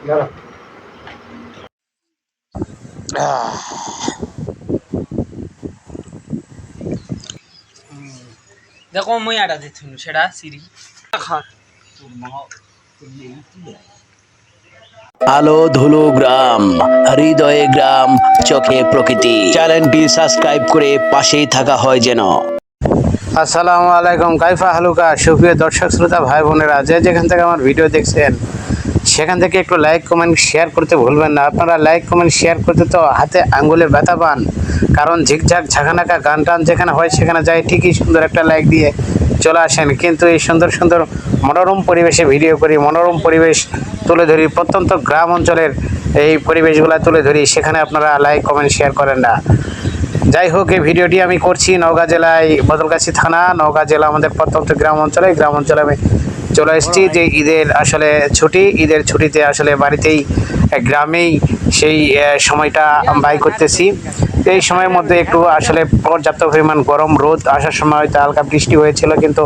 দেখো মই আটা দিচ্ছিল সেটা সিঁড়ি আলো ধুলো গ্রাম, হৃদয়ে গ্রাম, চোখে প্রকৃতি। চ্যানেলটি সাবস্ক্রাইব করে পাশেই থাকা হয় যেন। আসসালামু আলাইকুম, কাইফা হালুকা। সুপ্রিয় দর্শক শ্রোতা ভাই বোনেরা, যেখান থেকে আমার ভিডিও দেখছেন সেখান থেকে একটু লাইক কমেন্ট শেয়ার করতে ভুলবেন না। আপনারা লাইক কমেন্ট শেয়ার করতে তো হাতে আঙ্গুলে ব্যথা পান, কারণ ঝিকঝাক ঝাঁকানাকা গান টান যেখানে হয় সেখানে যায় ঠিকই সুন্দর একটা লাইক দিয়ে চলে আসেন, কিন্তু এই সুন্দর সুন্দর মনোরম পরিবেশে ভিডিও করি, মনোরম পরিবেশ তুলে ধরি, প্রত্যন্ত গ্রাম অঞ্চলের এই পরিবেশগুলো তুলে ধরি, সেখানে আপনারা লাইক কমেন্ট শেয়ার করেন না। যাই হোক, এই ভিডিওটি আমি করছি নওগাঁ জেলায় বদলগাছি থানা, নওগাঁ জেলা আমাদের প্রত্যন্ত গ্রাম অঞ্চলে আমি চলে এসেছি যে ঈদের আসলে ছুটি, ঈদের ছুটিতে আসলে বাড়িতেই গ্রামেই সেই সময়টা ব্যয় করতেছি। এই সময়ের মধ্যে একটু আসলে পর্যাপ্ত পরিমাণ গরম, রোদ আসার সময় হয়তো হালকা বৃষ্টি হয়েছিল, কিন্তু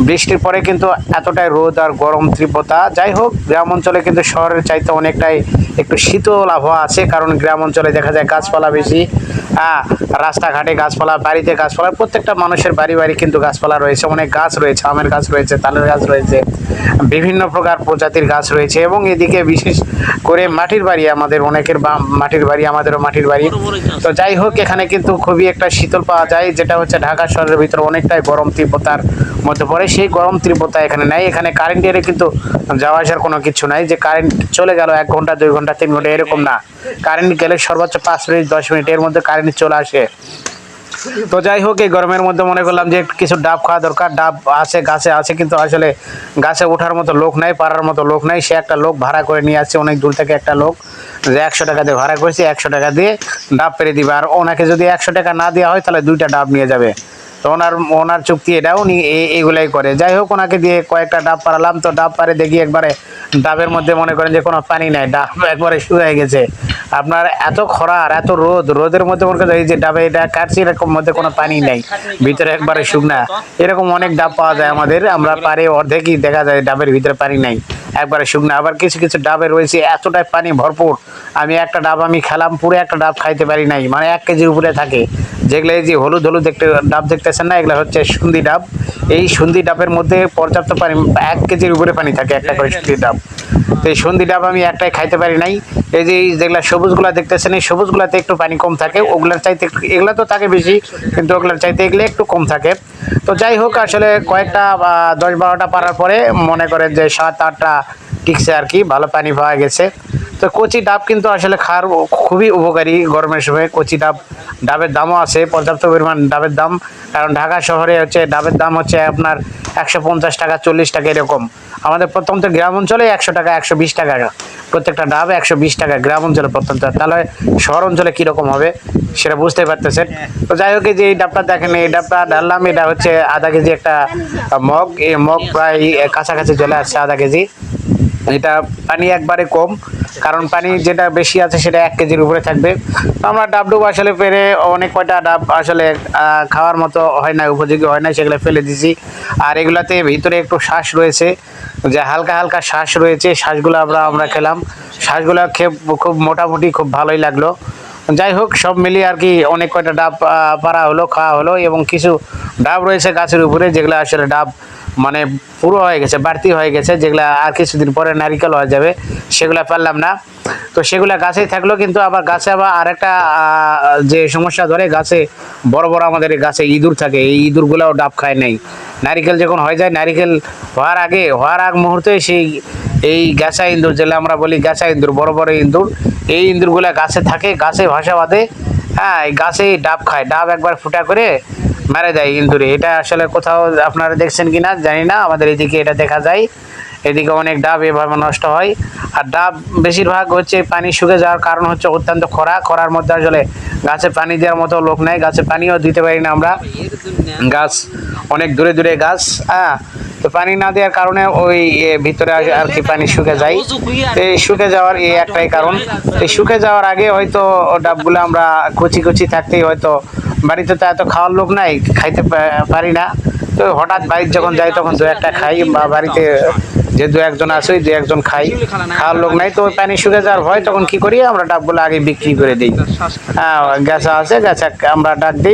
বৃষ্টির পরে কিন্তু এতটাই রোদ আর গরম তীব্রতা। যাই হোক, গ্রাম অঞ্চলে কিন্তু শহরের চাইতে অনেকটাই একটু শীতল আবহাওয়া আছে, কারণ গ্রাম অঞ্চলে দেখা যায় গাছপালা বেশি। রাস্তাঘাটে গাছপালা, বাড়িতে গাছপালা, প্রত্যেকটা মানুষের বাড়ি বাড়ি কিন্তু গাছপালা রয়েছে, অনেক গাছ রয়েছে, আমের গাছ রয়েছে, তালের গাছ রয়েছে, বিভিন্ন প্রকার প্রজাতির গাছ রয়েছে। এবং এদিকে বিশেষ করে মাটির বাড়ি, আমাদের অনেকের মাটির বাড়ি, আমাদেরও মাটির বাড়ি। তো যাই হোক, এখানে কিন্তু খুবই একটা শীতল পাওয়া যায়, যেটা হচ্ছে ঢাকা শহরের ভিতরে অনেকটাই গরম তীব্রতার মধ্যে পড়ে। সেই গরম তীব্রতা এখানে নাই। এখানে কারেন্টের কিন্তু যাওয়া আসার কোনো কিছু নাই যে কারেন্ট চলে গেল 1 ঘন্টা 2 ঘন্টা 3 ঘন্টা, এরকম না। কারেন্ট গেলে সর্বোচ্চ 5 মিনিট 10 মিনিটের মধ্যে কারেন্ট চলে আসে। তো যাই হোক, এই গরমের মধ্যে মনে করলাম যে কিছু ডাব খাওয়া দরকার। ডাব আছে, গাছে আছে, কিন্তু আসলে গাছে ওঠার মতো লোক নাই, পারার মতো লোক নাই। সে একটা লোক ভাড়া করে নিয়ে আসছে অনেক দূর থেকে, একটা লোক যে 100 টাকা দিয়ে ভাড়া করেছি, 100 টাকা দিয়ে ডাব পেরে দিবে। আর ওনাকে যদি 100 টাকা না দেওয়া হয় তাহলে 2টা ডাব নিয়ে যাবে। তো ওনার চুক্তি এটা, উনি এইগুলাই করে। যাই হোক, ওনাকে দিয়ে কয়েকটা ডাব পারালাম। তো ডাব পারে দেখি একবারে ডাবের মধ্যে মনে করেন যে কোনো পানি নাই, ডাব একবারে শুকিয়ে গেছে। আপনার এত খরা আর এত রোদের মধ্যে মনে করেন এই যে ডাবে এটা কাটছি, এরকম মধ্যে কোনো পানি নাই, ভিতরে একবারে শুকনা। এরকম অনেক ডাব পাওয়া যায় আমাদের, আমরা পারে অর্ধেকই দেখা যায় ডাবের ভিতরে পানি নাই, একবারে শুকনা। আবার কিছু কিছু ডাবে রয়েছে এতটাই পানি ভরপুর, আমি একটা ডাব আমি খেলাম, পুরো একটা ডাব খাইতে পারি নাই, মানে 1 কেজির উপরে থাকে। যেগুলো এই যে হলুদ হলুদ ডাব দেখতেছেন না, এগুলো হচ্ছে সুন্দি ডাব। এই সুন্দি ডাবের মধ্যে পর্যাপ্ত পানি, 1 কেজির উপরে পানি থাকে একটা করে সুন্দি ডাব। তো এই সন্ধি ডাব আমি একটাই খাইতে পারি নাই। এই যে যেগুলা সবুজগুলা দেখতেছেন, এই সবুজগুলাতে একটু পানি কম থাকে, ওগুলার চাইতে এগুলা তো থাকে বেশি, কিন্তু ওগুলার চাইতে এগুলো একটু কম থাকে। তো যাই হোক, আসলে কয়েকটা 10-12টা পারার পরে মনে করেন যে 7-8টা টিকছে আর কি, ভালো পানি পাওয়া গেছে। তো কচি ডাব কিন্তু আসলে খাওয়ার খুবই উপকারী গরমের সময়। কচি ডাবের দামও আছে, পর্যাপ্ত পরিমাণ ডাবের দাম, কারণ ঢাকা শহরে হচ্ছে ডাবের দাম হচ্ছে আপনার 150 টাকা 40 টাকা এরকম। আমাদের প্রত্যন্ত গ্রাম অঞ্চলে 100 টাকা 120 টাকা প্রত্যেকটা ডাব, 120 টাকা গ্রাম অঞ্চলে প্রত্যন্ত। তাহলে শহর অঞ্চলে কীরকম হবে সেটা বুঝতে পারতেছেন। তো যাই হোক, যে এই ডাবটা দেখেন, এই ডাবটা ঢাললাম, এটা হচ্ছে আধা কেজি একটা মগ। এই মগ প্রায় কাছাকাছি চলে আসছে আধা কেজি। এটা পানি একবারে কম, কারণ পানি যেটা বেশি আছে সেটা 1 কেজির উপরে থাকবে। তো আমরা ডাব আসলে পেরে অনেক কয়টা ডাব আসলে খাওয়ার মতো হয় না, উপযোগী হয় না, সেগুলো ফেলে দিছি। আর এগুলাতে ভিতরে একটু শ্বাস রয়েছে, যে হালকা হালকা শ্বাস রয়েছে, শ্বাসগুলো আমরা খেলাম। শ্বাসগুলো খেয়ে খুব মোটামুটি খুব ভালোই লাগলো। যাই হোক, সব মিলিয়ে আর কি অনেক কয়টা ডাব পাড়া হলো, খাওয়া হলো। এবং কিছু ডাব রয়েছে গাছের উপরে, যেগুলো আসলে ডাব মানে পুরো হয়ে গেছে, বাড়তি হয়ে গেছে, যেগুলা আর কিছুদিন পরে নারিকেল হয়ে যাবে, সেগুলা পারলাম না। তো সেগুলা গাছেই থাকলো, কিন্তু আবার গাছে আবার আরেকটা যে সমস্যা ধরে, গাছে বড় বড় আমাদের গাছে ইঁদুর থাকে, এই ইঁদুরগুলাও ডাব খায় নাই। নারিকেল যখন হয়ে যায়, নারিকেল হওয়ার আগ মুহূর্তে সেই এই গাছা ইঁদুর, যেগুলো আমরা বলি গাছা ইঁদুর, বড় বড় ইঁদুর, এই ইঁদুরগুলা গাছে থাকে, গাছে ভাসা বাঁধে। হ্যাঁ, এই গাছেই ডাব খায়, ডাব একবার ফুটা করে মারা যায় ইঁদুরে। এটা আসলে কোথাও আপনারা দেখছেন কিনা জানি না, আমাদের এদিকে এটা দেখা যায়। এদিকে অনেক ডাব এভাবে নষ্ট হয়। আর ডাব বেশিরভাগ হচ্ছে পানি শুকে যাওয়ার কারণ হচ্ছে অত্যন্ত খরার মধ্যে আসলে গাছে পানি দেওয়ার মতো লোক নাই, গাছে পানিও দিতে পারি না আমরা, গাছ অনেক দূরে দূরে গাছ। তো পানি না দেওয়ার কারণে ওই ভিতরে আর কি পানি শুকে যায়। এই শুকে যাওয়ার এই একটাই কারণ। এই শুকে যাওয়ার আগে হয়তো ডাবগুলো আমরা কচি কচি থাকতেই হয়তো, বাড়িতে তো এত খাওয়ার লোক নাই, খাইতে পারি না। তো হঠাৎ বাড়িতে যখন যাই তখন 2-1টা খাই, বা বাড়িতে যে দু একজন আছে ওই দু একজন খাই, খাওয়ার লোক নাই, তো ওই পানি শুকে যাওয়ার ভয়, তখন কি করি আমরা ডাবগুলো আগে বিক্রি করে দিই। হ্যাঁ, গাছা আছে, গাছা আমরা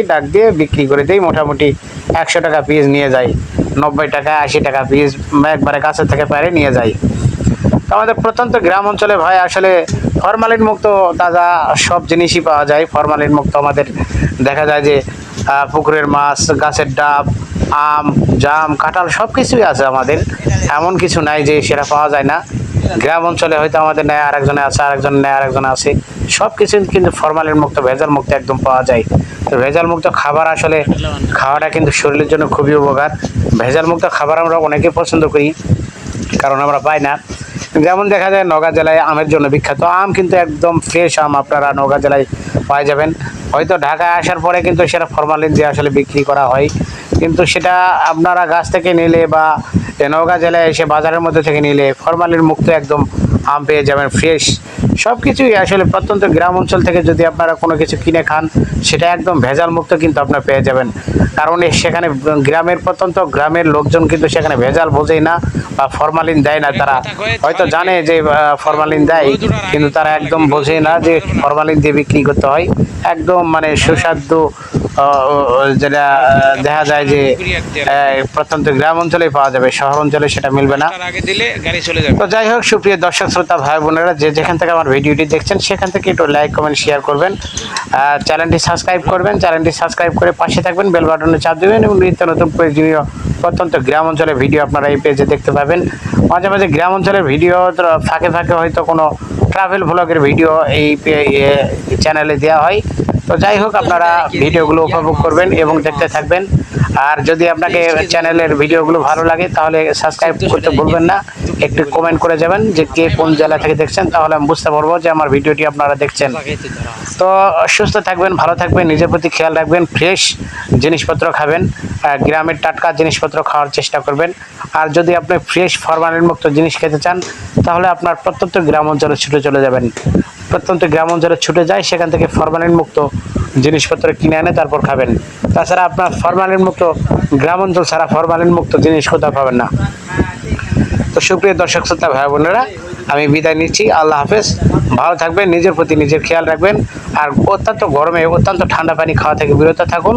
ডাক দিয়ে বিক্রি করে দিই। মোটামুটি 100 টাকা পিস নিয়ে যাই, 90 টাকা 80 টাকা পিস একবারে কাছে থেকে পারে নিয়ে যাই। তো আমাদের প্রত্যন্ত গ্রাম অঞ্চলে ভাই আসলে ফরমালিন মুক্ত তাজা সব জিনিসই পাওয়া যায়। ফরমালিন মুক্ত আমাদের দেখা যায় যে পুকুরের মাছ, গাছের ডাব, আম, জাম, কাঁঠাল সব কিছুই আছে আমাদের, এমন কিছু নাই যে সেটা পাওয়া যায় না। গ্রাম অঞ্চলে হয়তো আমাদের নেয় আরেকজনে আছে, আরেকজনের নেয় আরেকজনে আছে, সব কিছু কিন্তু ফরমালিন মুক্ত ভেজাল মুক্ত একদম পাওয়া যায়। তো ভেজাল মুক্ত খাবার আসলে খাওয়াটা কিন্তু শরীরের জন্য খুবই উপকার। ভেজাল মুক্ত খাবার আমরা অনেকেই পছন্দ করি, কারণ আমরা পাই না। যেমন দেখা যায় নওগাঁ জেলায় আমের জন্য বিখ্যাত, আম কিন্তু একদম ফ্রেশ আম আপনারা নওগাঁ জেলায় পাই যাবেন। হয়তো ঢাকায় আসার পরে কিন্তু সেটা ফরমালিন দিয়ে আসলে বিক্রি করা হয়, কিন্তু সেটা আপনারা গাছ থেকে নিলে বা নওগাঁ জেলায় এসে বাজারের মধ্যে থেকে নিলে ফরমালিন মুক্ত একদম আম পেয়ে যাবেন, ফ্রেশ সব কিছুই। আসলে প্রত্যন্ত গ্রাম অঞ্চল থেকে যদি আপনারা কোনো কিছু কিনে খান সেটা একদম ভেজাল মুক্ত কিন্তু আপনারা পেয়ে যাবেন। কারণ সেখানে গ্রামের লোকজন কিন্তু সেখানে ভেজাল বোঝেই না বা ফরমালিন দেয় না। তারা হয়তো জানে যে ফরমালিন দেয়, কিন্তু তারা একদম বোঝে না যে ফরমালিন দিয়ে বিক্রি করতে হয়। একদম মানে সুস্বাদু যেটা দেখা যায় যে প্রত্যন্ত গ্রাম অঞ্চলে পাওয়া যাবে, শহর অঞ্চলে সেটা মিলবে না। তো যাই হোক, সুপ্রিয় দর্শক শ্রোতা ভাই বোনেরা, যে যেখান থেকে আমার ভিডিওটি দেখছেন সেখান থেকে একটু লাইক কমেন্ট শেয়ার করবেন, চ্যানেলটি সাবস্ক্রাইব করবেন, চ্যানেলটি সাবস্ক্রাইব করে পাশে থাকবেন, বেল বাটনে চাপ দেবেন এবং নিত্য নতুন প্রয়োজনীয় প্রত্যন্ত গ্রাম অঞ্চলের ভিডিও আপনারা এই পেজে দেখতে পাবেন। মাঝে মাঝে গ্রাম অঞ্চলের ভিডিও ফাঁকে ফাঁকে হয়তো কোনো ট্রাভেল ভ্লগের ভিডিও এই চ্যানেলে দেওয়া হয়। তো যাই হোক, আপনারা ভিডিওগুলো উপভোগ করবেন এবং দেখতে থাকবেন। আর যদি আপনাকে চ্যানেলের ভিডিওগুলো ভালো লাগে তাহলে সাবস্ক্রাইব করতে ভুলবেন না, একটু কমেন্ট করে যাবেন যে কে কোন জেলা থেকে দেখছেন, তাহলে আমি বুঝতে পারবো যে আমার ভিডিওটি আপনারা দেখছেন। তো সুস্থ থাকবেন, ভালো থাকবেন, নিজের প্রতি খেয়াল রাখবেন, ফ্রেশ জিনিসপত্র খাবেন, গ্রামের টাটকা জিনিসপত্র খাওয়ার চেষ্টা করবেন। আর যদি আপনি ফ্রেশ ফরমালিন মুক্ত জিনিস খেতে চান তাহলে আপনার প্রত্যন্ত গ্রাম অঞ্চলে ছুটে চলে যাবেন, প্রত্যন্ত গ্রাম অঞ্চলে ছুটে যায়, সেখান থেকে ফরমালিন মুক্ত জিনিসপত্র কিনে আনে তারপর খাবেন। তাছাড়া আপনার ফরমালিন মুক্ত গ্রাম অঞ্চল ছাড়া ফরমালিন মুক্ত জিনিস কোথাও পাবেন না। তো সুপ্রিয় দর্শক শ্রোতা ভাই বোনেরা, আমি বিদায় নিচ্ছি, আল্লাহ হাফেজ। ভালো থাকবেন, নিজের প্রতি নিজের খেয়াল রাখবেন। আর অত্যন্ত গরমে অত্যন্ত ঠান্ডা পানি খাওয়া থেকে বিরত থাকুন।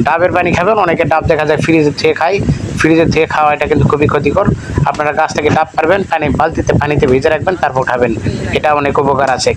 ডাবের পানি খাবেন, অনেকে ডাব দেখা যায় ফ্রিজের থেকে খায়, ফ্রিজের থেকে খাওয়া এটা কিন্তু খুবই ক্ষতিকর। আপনারা গাছ থেকে ডাব পারবেন, পানিতে ভিজে রাখবেন, তারপর খাবেন, এটা অনেক উপকার আছে।